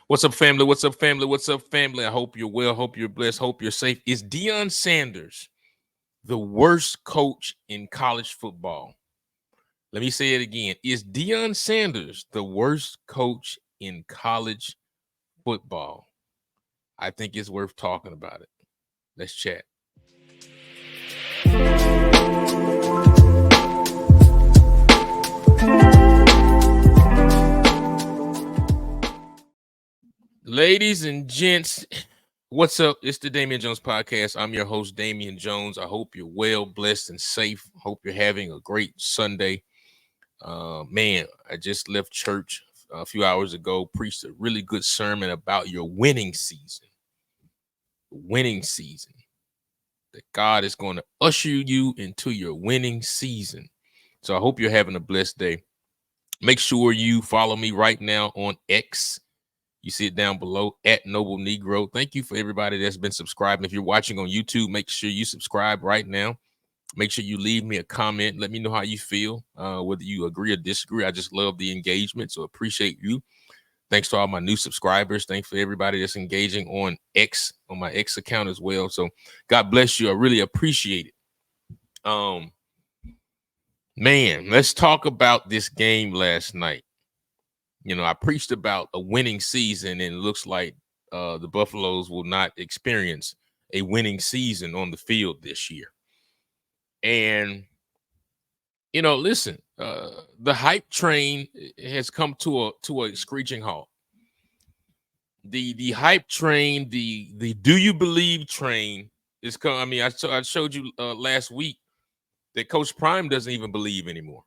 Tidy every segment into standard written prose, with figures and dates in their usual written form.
What's up, family? What's up, family? What's up, family? I hope you're well. Hope you're blessed. Hope you're safe. Is Deion Sanders the worst coach in college football? Let me say it again. Is Deion Sanders the worst coach in college football? I think it's worth talking about it. Let's chat. Ladies and gents, what's up? It's the Damien Jones podcast. I'm your host, Damien Jones. I hope you're well, blessed, and safe. Hope you're having a great Sunday. Man, I just left church a few hours ago, preached a really good sermon about your winning season. Winning season. That God is going to usher you into your winning season. So I hope you're having a blessed day. Make sure you follow me right now on X. You see it down below at Noble Negro. Thank you for everybody that's been subscribing. If you're watching on YouTube, make sure you subscribe right now. Make sure you leave me a comment. Let me know how you feel, whether you agree or disagree. I just love the engagement, so appreciate you. Thanks to all my new subscribers. Thanks for everybody that's engaging on X, on my X account as well. So God bless you. I really appreciate it. Man, let's talk about this game last night. You know, I preached about a winning season, and it looks like the Buffaloes will not experience a winning season on the field this year. And, you know, listen, the hype train has come to a screeching halt. The hype train, the do you believe train is coming. I mean, I showed you last week that Coach Prime doesn't even believe anymore.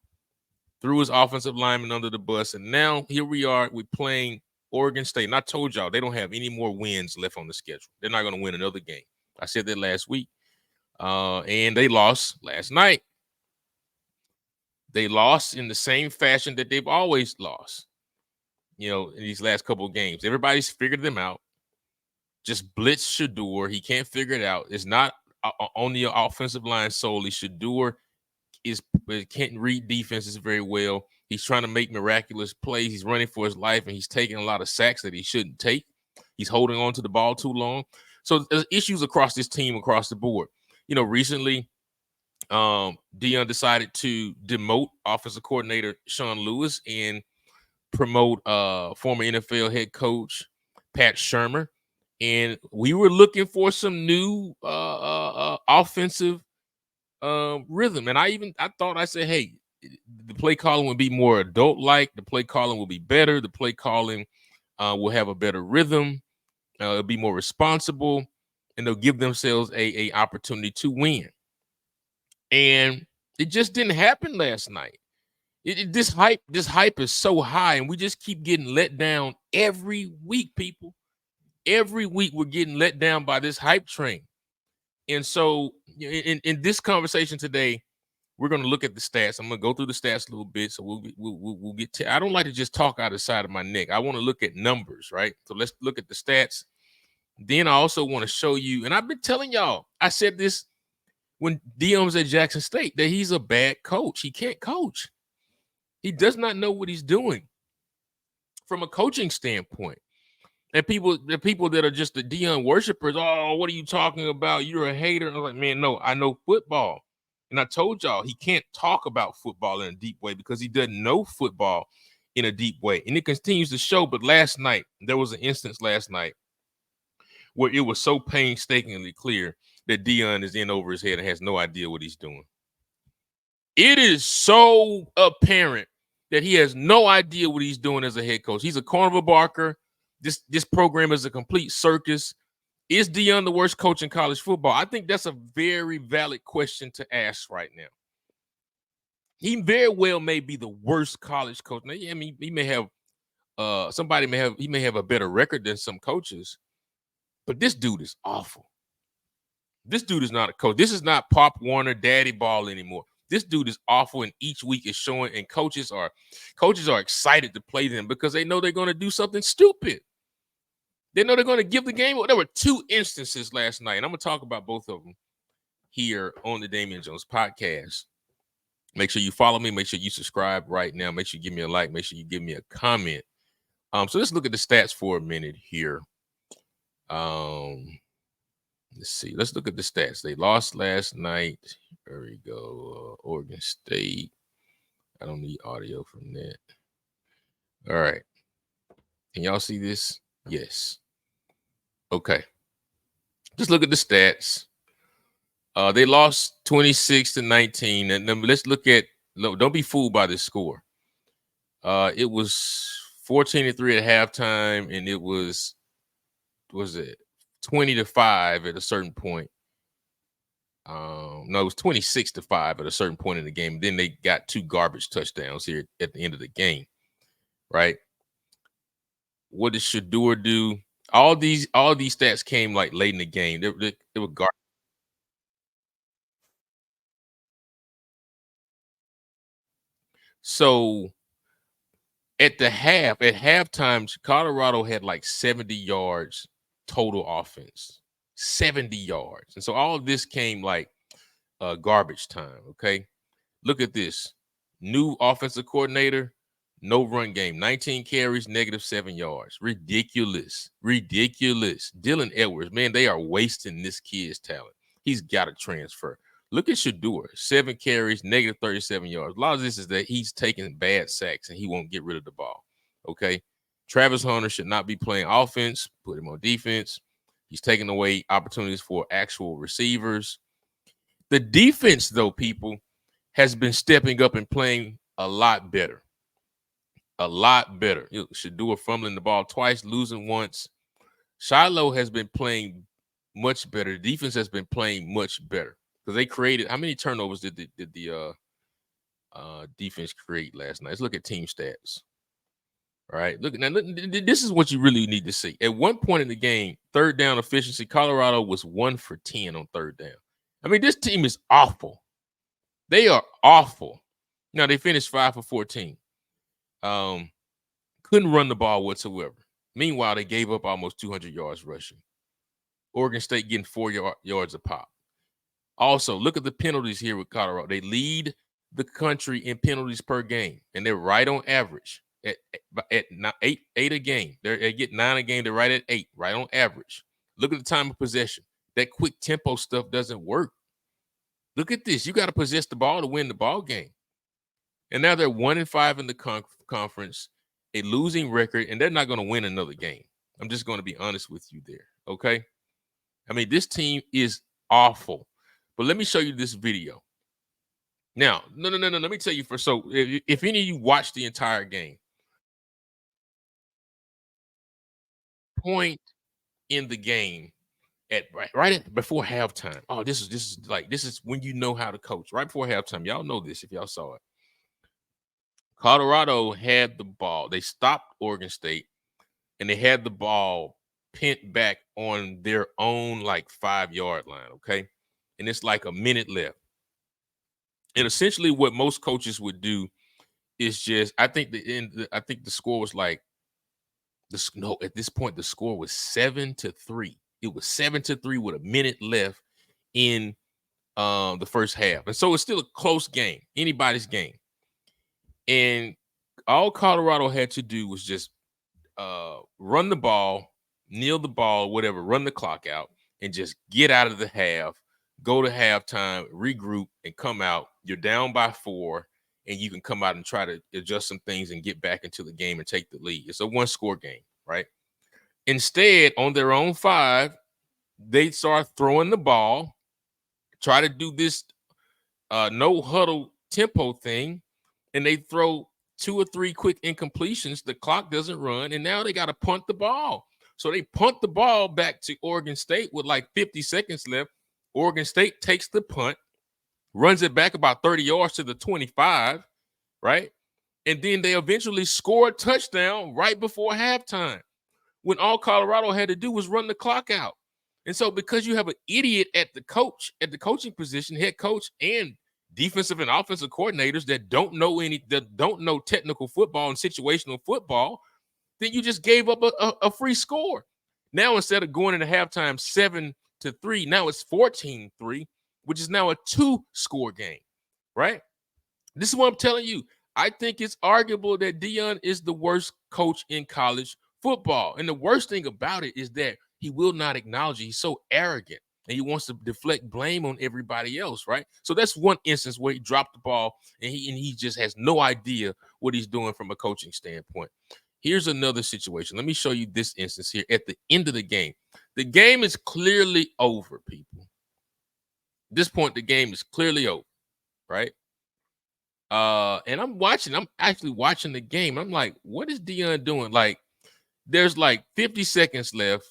Threw his offensive lineman under the bus, and now here we are. We're playing Oregon State. And I told y'all they don't have any more wins left on the schedule. They're not going to win another game. I said that last week. And they lost last night. They lost in the same fashion that they've always lost, you know, in these last couple of games. Everybody's figured them out. Just blitz Shador. He can't figure it out. It's not on the offensive line solely. Shador can't read defenses very well. He's trying to make miraculous plays. He's running for his life, and he's taking a lot of sacks that he shouldn't take. He's holding on to the ball too long. So there's issues across this team across the board. You know, recently, Deion decided to demote offensive coordinator Sean Lewis and promote former NFL head coach Pat Shermer. And we were looking for some new offensive rhythm. And I said, hey, the play calling would be more adult-like. The play calling will be better. The play calling will have a better rhythm. It'll be more responsible, and they'll give themselves a opportunity to win. And it just didn't happen last night. This hype is so high, and we just keep getting let down every week, people. Every week we're getting let down by this hype train. And so in this conversation today, we're going to look at the stats. I'm going to go through the stats a little bit. So we'll get to, I don't like to just talk out of the side of my neck. I want to look at numbers, right? So let's look at the stats. Then I also want to show you, and I've been telling y'all, I said this when Deion was at Jackson State, that he's a bad coach. He can't coach. He does not know what he's doing from a coaching standpoint. And the people that are just the Deion worshipers, oh, what are you talking about? You're a hater. I'm like, man, no, I know football. And I told y'all he can't talk about football in a deep way because he doesn't know football in a deep way. And it continues to show. But last night, there was an instance last night where it was so painstakingly clear that Deion is in over his head and has no idea what he's doing. It is so apparent that he has no idea what he's doing as a head coach. He's a carnival barker. This program is a complete circus. Is Deion the worst coach in college football? I think that's a very valid question to ask right now. He very well may be the worst college coach. Now, yeah, I mean, he may have he may have a better record than some coaches, but this dude is awful. This dude is not a coach. This is not Pop Warner, Daddy Ball anymore. This dude is awful, and each week is showing. And coaches are excited to play them because they know they're going to do something stupid. They know they're going to give the game. There were two instances last night, and I'm going to talk about both of them here on the Damien Jones podcast. Make sure you follow me. Make sure you subscribe right now. Make sure you give me a like. Make sure you give me a comment So let's look at the stats for a minute here. Let's see. Let's look at the stats. They lost last night. There we go. Oregon State. I don't need audio from that. All right. Can y'all see this? Yes. Okay. Just look at the stats. They lost 26-19. And then let's look at, don't be fooled by this score. It was 14-3 at halftime, and it was 20-5 at a certain point. No, it was 26-5 at a certain point in the game. Then they got 2 garbage touchdowns here at the end of the game, right? What did Shador do? All these stats came like late in the game. They were garbage. So at halftime, Colorado had like 70 yards total offense, 70 yards. And so all of this came like garbage time. Okay. Look at this. New offensive coordinator, no run game, 19 carries, -7 yards. Ridiculous. Dylan Edwards, man, they are wasting this kid's talent. He's got to transfer. Look at Shador, 7 carries, -37 yards. A lot of this is that he's taking bad sacks and he won't get rid of the ball. Okay. Travis Hunter should not be playing offense, put him on defense. He's taking away opportunities for actual receivers. The defense, though, people, has been stepping up and playing a lot better. A lot better. Shador fumbling the ball twice, losing once. Shiloh has been playing much better. The defense has been playing much better because they created. How many turnovers did the defense create last night? Let's look at team stats. All right, look, this is what you really need to see. At one point in the game, third down efficiency, Colorado was 1 for 10 on third down. I mean, this team is awful. They are awful. Now, they finished 5 for 14. Couldn't run the ball whatsoever. Meanwhile, they gave up almost 200 yards rushing. Oregon State getting 4 yards a pop. Also, look at the penalties here with Colorado. They lead the country in penalties per game, and they're right on average at eight a game. They get 9 a game. They're right at 8, right on average. Look at the time of possession. That quick tempo stuff doesn't work. Look at this. You got to possess the ball to win the ball game. And now they're 1-5 in the conference, a losing record, and they're not going to win another game. I'm just going to be honest with you there, okay? I mean, this team is awful. But let me show you this video. Now, no. Let me tell you so if any of you watched the entire game, point in the game at before halftime. Oh, this is when you know how to coach. Right before halftime. Y'all know this if y'all saw it. Colorado had the ball. They stopped Oregon State, and they had the ball pent back on their own 5-yard line, okay? And it's like a minute left. And essentially what most coaches would do is just, I think the score was at this point the score was 7-3. It was 7-3 with a minute left in the first half. And so it's still a close game, anybody's game. And all Colorado had to do was just run the ball, kneel the ball, whatever, run the clock out, and just get out of the half, go to halftime, regroup, and come out. You're down by 4, and you can come out and try to adjust some things and get back into the game and take the lead. It's a 1-score game, right? Instead, on their own 5, they start throwing the ball, try to do this no huddle tempo thing, and they throw 2 or 3 quick incompletions. The clock doesn't run, and now they got to punt the ball. So they punt the ball back to Oregon State with 50 seconds left. Oregon State takes the punt, runs it back about 30 yards to the 25, right? And then they eventually score a touchdown right before halftime when all Colorado had to do was run the clock out. And so because you have an idiot at the coaching position, head coach and defensive and offensive coordinators that don't know technical football and situational football, then you just gave up a free score. Now, instead of going into halftime 7-3, now it's 14-3, which is now a 2-score game, right? This is what I'm telling you. I think it's arguable that Deion is the worst coach in college football. And the worst thing about it is that he will not acknowledge it. He's so arrogant and he wants to deflect blame on everybody else, right? So that's one instance where he dropped the ball and he just has no idea what he's doing from a coaching standpoint. Here's another situation. Let me show you this instance here at the end of the game. The game is clearly over, people. At this point, the game is clearly over, right? And I'm actually watching the game. I'm like, what is Deion doing? Like, there's like 50 seconds left.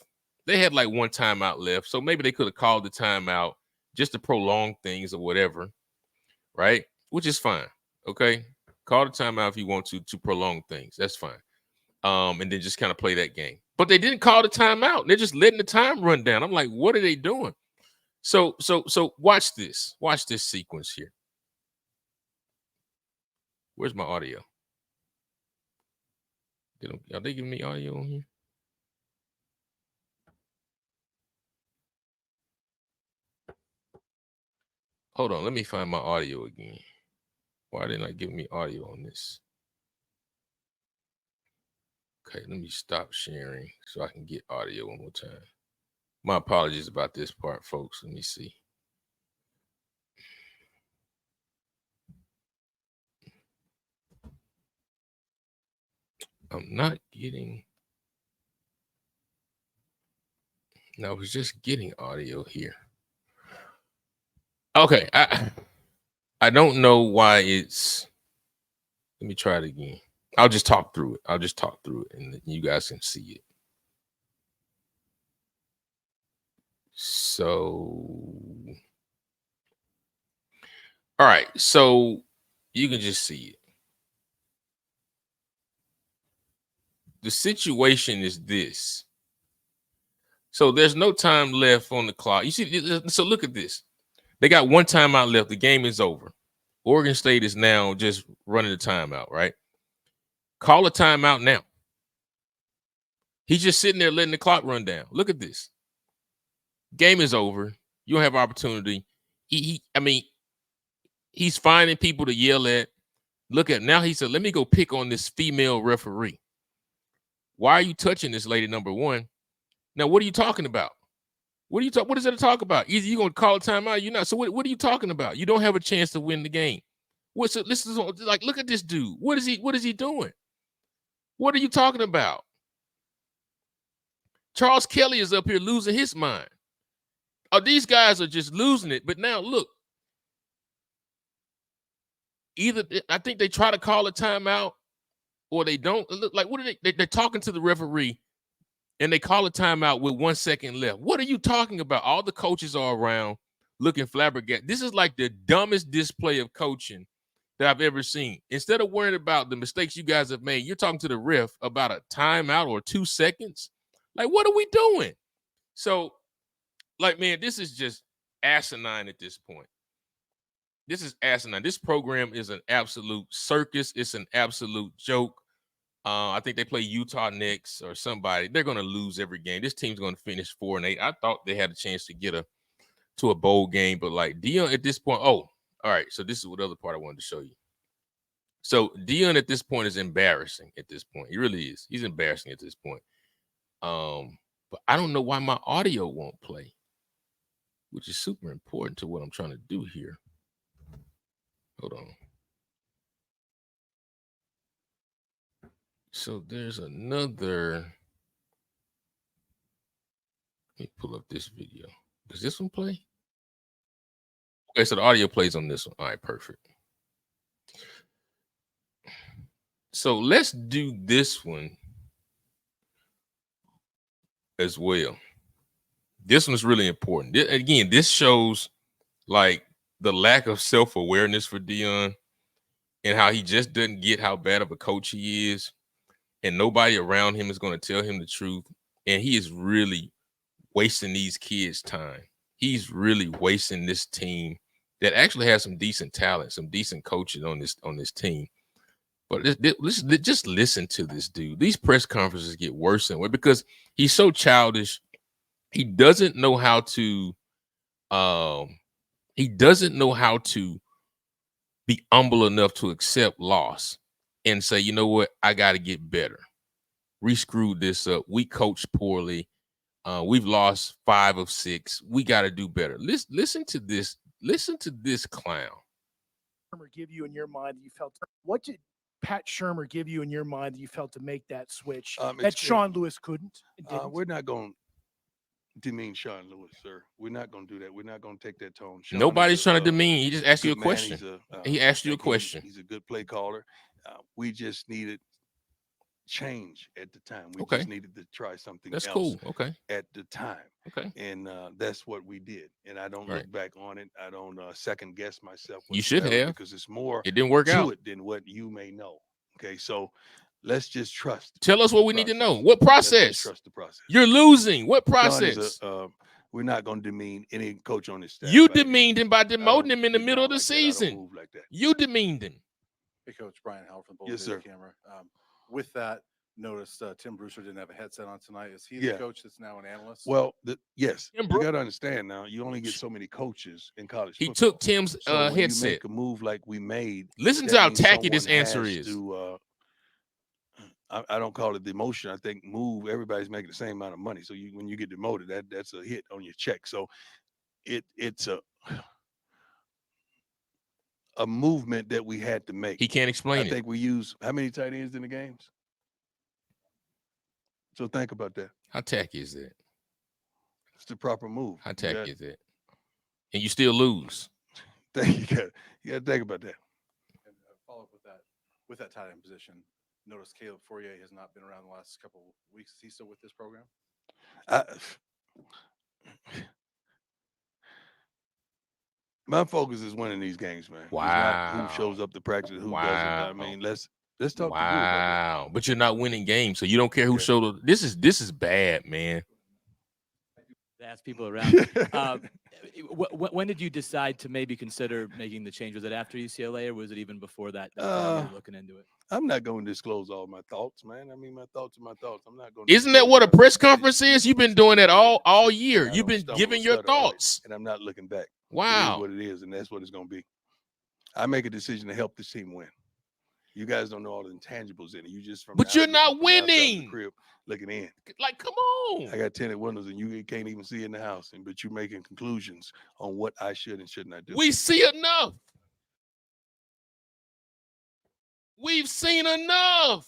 They had like one timeout left. So maybe they could have called the timeout just to prolong things or whatever, right? Which is fine. Okay. Call the timeout if you want to prolong things. That's fine. And then just kind of play that game. But they didn't call the timeout. They're just letting the time run down. I'm like, what are they doing? So watch this. Watch this sequence here. Where's my audio? Are they giving me audio on here? Hold on, let me find my audio again. Why are they not giving me audio on this? Okay, let me stop sharing so I can get audio one more time. My apologies about this part, folks. Let me see. I'm not getting. No, I was just getting audio here. Okay, I don't know why it's. Let me try it again. I'll just talk through it. And you guys can see it. So, all right. So you can just see it. The situation is this. So there's no time left on the clock. You see, so look at this. They got one timeout left. The game is over. Oregon State is now just running the timeout, right? Call a timeout now. He's just sitting there letting the clock run down. Look at this. Game is over. You don't have opportunity. He's finding people to yell at. Look at now. He said, "Let me go pick on this female referee. Why are you touching this lady? Number one. Now, what are you talking about? What is there to talk about? Either you're gonna call a timeout, you're not. So what are you talking about? You don't have a chance to win the game. This is like, look at this dude. What is he doing? What are you talking about? Charles Kelly is up here losing his mind. Oh, these guys are just losing it. But now look, either I think they try to call a timeout or they don't. Look, like, what are they're talking to the referee and they call a timeout with 1 second left. What are you talking about? All the coaches are around looking flabbergasted. This is like the dumbest display of coaching that I've ever seen. Instead of worrying about the mistakes you guys have made, you're talking to the ref about a timeout or 2 seconds. Like, what are we doing? So, like, man, this is just asinine at this point. This is asinine. This program is an absolute circus. It's an absolute joke. I think they play Utah next or somebody. They're going to lose every game. This team's going to finish 4-8. I thought they had a chance to get to a bowl game, but like Deion at this point. Oh, all right. So this is what other part I wanted to show you. So Deion at this point is embarrassing. At this point, he really is. He's embarrassing at this point. But I don't know why my audio won't play, which is super important to what I'm trying to do here. Hold on. So there's another. Let me pull up this video. Does this one play? Okay, so the audio plays on this one. All right, perfect. So let's do this one as well. This one's really important. Again, this shows like the lack of self-awareness for Deion and how he just doesn't get how bad of a coach he is. And nobody around him is going to tell him the truth. And he is really wasting these kids' time. He's really wasting this team that actually has some decent talent, some decent coaches on this team. But just listen to this dude. These press conferences get worse and worse because he's so childish. He doesn't know how to be humble enough to accept loss and say, you know what, I got to get better. We screwed this up. We coached poorly. We've lost 5 of 6. We got to do better. Listen to this. Listen to this clown. Give you in your mind that you felt? What did Pat Shurmur give you in your mind that you felt to make that switch that Sean Lewis couldn't? We're not going to demean Sean Lewis, sir. We're not going to do that. We're not going to take that tone. Sean Nobody's trying to demean. He just asked you a question. He asked you a question. He's a good play caller. We just needed change at the time. We Okay. just needed to try something That's else cool. Okay. at the time. Okay. And that's what we did. And I don't look back on it. I don't second guess myself. You should have, because it's more it didn't work to out it than what you may know. Okay, so let's just trust. Tell us what we need to know. What process? Trust the process. You're losing. What process? We're not going to demean any coach on this staff. You demeaned him by demoting him in the middle of the season. Move like that. You demeaned him. Hey, Coach Brian Howard from the Yes, sir. Camera. With that, notice Tim Brewster didn't have a headset on tonight. Is he the coach that's now an analyst? Well, yes. You got to understand now, you only get so many coaches in college He football. took Tim's So when headset. you make a move like we made. Listen to how tacky this answer is. I don't call it demotion. I think move. Everybody's making the same amount of money. So when you get demoted, that's a hit on your check. So it's a movement that we had to make. He can't explain it. I think we use how many tight ends in the games? So think about that. How tacky is that? It's the proper move. How tacky is that? And you still lose. You got to think about that. And follow up with that tight end position. Notice Caleb Fourier has not been around the last couple of weeks. Is he still with this program? My focus is winning these games, man. Wow. It's not who shows up to practice, who doesn't. I mean, let's talk. Wow. But you're not winning games, so you don't care who showed up. This is bad, man. Ask people around. When did you decide to maybe consider making the change? Was it after UCLA, or was it even before that? You were looking into it. I'm not going to disclose all my thoughts, man. I mean, my thoughts are my thoughts. I'm not going. Isn't that what a press conference is? You've been doing that all year. You've been giving your thoughts, and I'm not looking back. Wow. It is what it is, and that's what it's going to be. I make a decision to help this team win. You guys don't know all the intangibles in it. You just but you're not winning. Crib looking in. Like, come on. I got tinted windows, and you can't even see in the house. But you're making conclusions on what I should and should not do. We see enough. We've seen enough.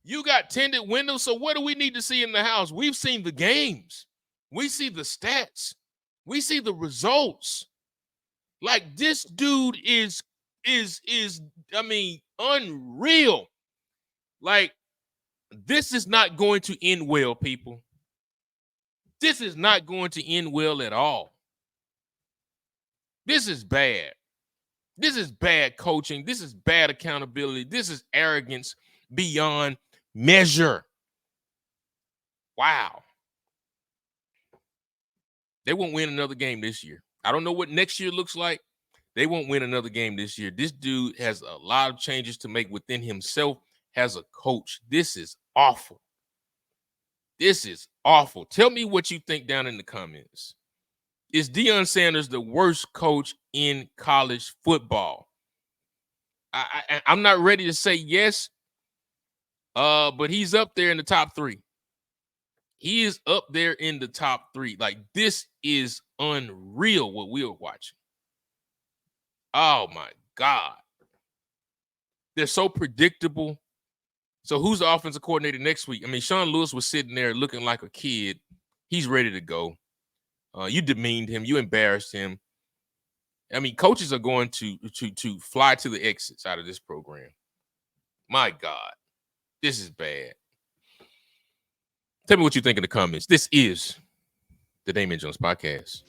You got tinted windows, so what do we need to see in the house? We've seen the games. We see the stats. We see the results. Like, this dude is I mean, unreal. Like, this is not going to end well, people. This is not going to end well at all. This is bad. This is bad coaching. This is bad accountability. This is arrogance beyond measure. Wow. They won't win another game this year. I don't know what next year looks like. They won't win another game this year. This dude has a lot of changes to make within himself as a coach. This is awful. This is awful. Tell me what you think down in the comments. Is Deion Sanders the worst coach in college football? I'm not ready to say yes, but he's up there in the top 3. He is up there in the top 3. Like, this is unreal what we are watching. Oh, my God. They're so predictable. So who's the offensive coordinator next week? I mean, Sean Lewis was sitting there looking like a kid. He's ready to go. You demeaned him. You embarrassed him. I mean, coaches are going to fly to the exits out of this program. My God, this is bad. Tell me what you think in the comments. This is the Damien Jones Podcast.